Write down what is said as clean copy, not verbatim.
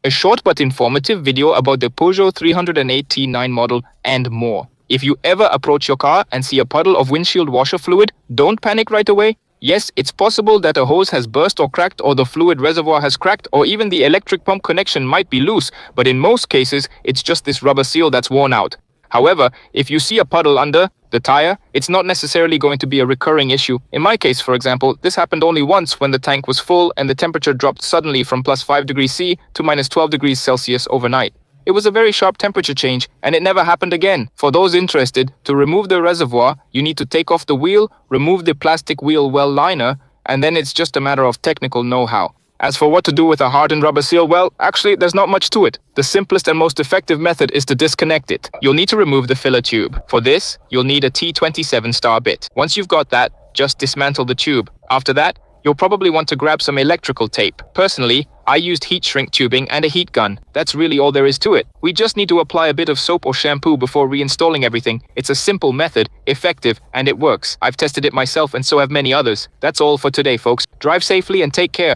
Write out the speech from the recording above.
a short but informative video about the Peugeot 308 T9 model and more. If you ever approach your car and see a puddle of windshield washer fluid, don't panic right away. Yes, it's possible that a hose has burst or cracked, or the fluid reservoir has cracked, or even the electric pump connection might be loose, but in most cases, it's just this rubber seal that's worn out. However, if you see a puddle under the tire, it's not necessarily going to be a recurring issue. In my case, for example, this happened only once when the tank was full and the temperature dropped suddenly from +5 degrees C to -12 degrees Celsius overnight. It was a very sharp temperature change, and it never happened again. For those interested, to remove the reservoir, you need to take off the wheel, remove the plastic wheel well liner, and then it's just a matter of technical know-how. As for what to do with a hardened rubber seal, well, actually, there's not much to it. The simplest and most effective method is to disconnect it. You'll need to remove the filler tube. For this, you'll need a T27 star bit. Once you've got that, just dismantle the tube. After that, you'll probably want to grab some electrical tape. Personally, I used heat shrink tubing and a heat gun. That's really all there is to it. We just need to apply a bit of soap or shampoo before reinstalling everything. It's a simple method, effective, and it works. I've tested it myself and so have many others. That's all for today, folks. Drive safely and take care.